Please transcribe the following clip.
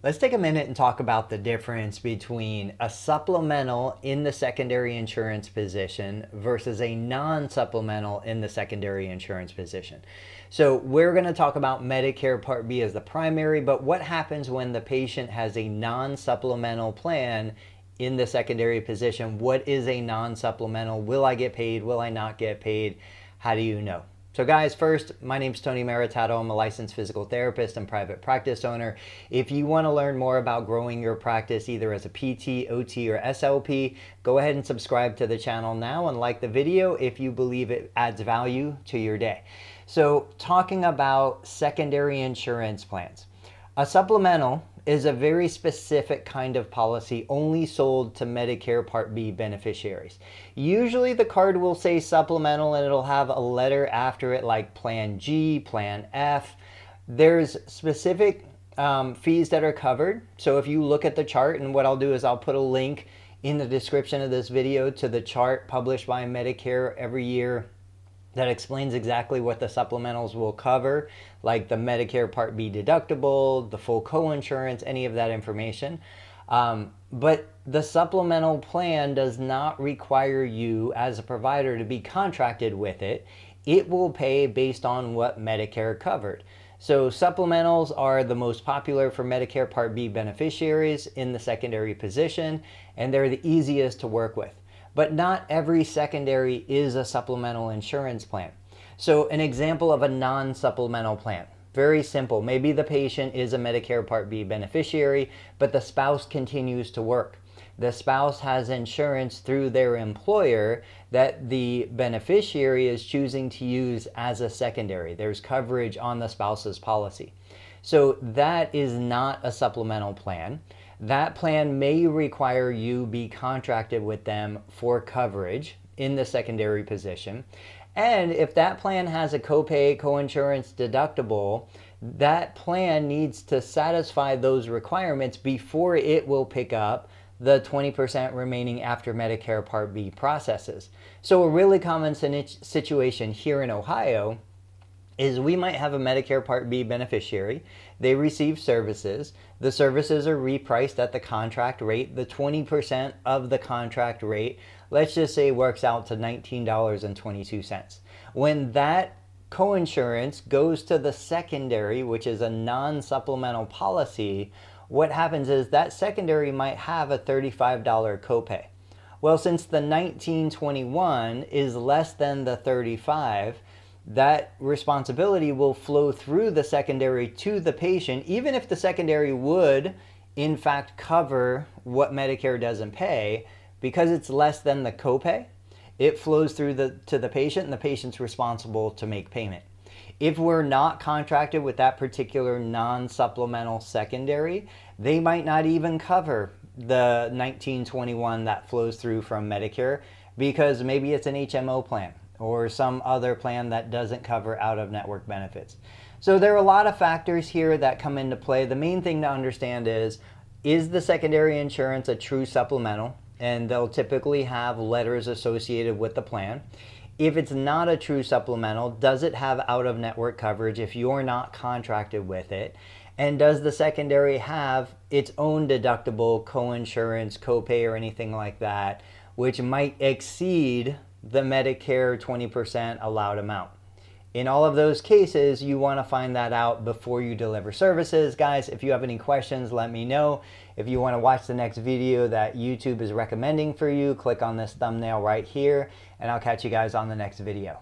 Let's take a minute and talk about the difference between a supplemental in the secondary insurance position versus a non-supplemental in the secondary insurance position. So we're going to talk about Medicare Part B as the primary, but what happens when the patient has a non-supplemental plan in the secondary position? What is a non-supplemental? Will I get paid? Will I not get paid? How do you know? So guys, first, my name is Tony Maritato. I'm a licensed physical therapist and private practice owner. If you want to learn more about growing your practice either as a PT, OT, or SLP, go ahead and subscribe to the channel now and like the video if you believe it adds value to your day. So talking about secondary insurance plans. A supplemental is a very specific kind of policy only sold to Medicare Part B beneficiaries. Usually the card will say supplemental and it'll have a letter after it like Plan G, Plan F. There's specific fees that are covered. So if you look at the chart, and what I'll do is I'll put a link in the description of this video to the chart published by Medicare every year that explains exactly what the supplementals will cover, like the Medicare Part B deductible, the full coinsurance, any of that information. But the supplemental plan does not require you as a provider to be contracted with it. It will pay based on what Medicare covered. So supplementals are the most popular for Medicare Part B beneficiaries in the secondary position, and they're the easiest to work with. But not every secondary is a supplemental insurance plan. So an example of a non-supplemental plan, very simple. Maybe the patient is a Medicare Part B beneficiary, but the spouse continues to work. The spouse has insurance through their employer that the beneficiary is choosing to use as a secondary. There's coverage on the spouse's policy. So that is not a supplemental plan. That plan may require you be contracted with them for coverage in the secondary position. And if that plan has a copay, coinsurance, deductible, that plan needs to satisfy those requirements before it will pick up the 20% remaining after Medicare Part B processes. So a really common situation here in Ohio is we might have a Medicare Part B beneficiary. They receive services. The services are repriced at the contract rate. The 20% of the contract rate, let's just say, works out to $19.22. When that coinsurance goes to the secondary, which is a non-supplemental policy, what happens is that secondary might have a $35 copay. Well, since the $19.21 is less than the $35, that responsibility will flow through the secondary to the patient, even if the secondary would in fact cover what Medicare doesn't pay. Because it's less than the copay, it flows through to the patient, and the patient's responsible to make payment. If we're not contracted with that particular non-supplemental secondary, they might not even cover the $19.21 that flows through from Medicare, because maybe it's an HMO plan or some other plan that doesn't cover out-of-network benefits. So there are a lot of factors here that come into play. The main thing to understand is the secondary insurance a true supplemental? And they'll typically have letters associated with the plan. If it's not a true supplemental, does it have out-of-network coverage if you're not contracted with it? And does the secondary have its own deductible, coinsurance, copay, or anything like that, which might exceed the Medicare 20% allowed amount? In all of those cases, you want to find that out before you deliver services. Guys, if you have any questions, let me know. If you want to watch the next video that YouTube is recommending for you, click on this thumbnail right here, and I'll catch you guys on the next video.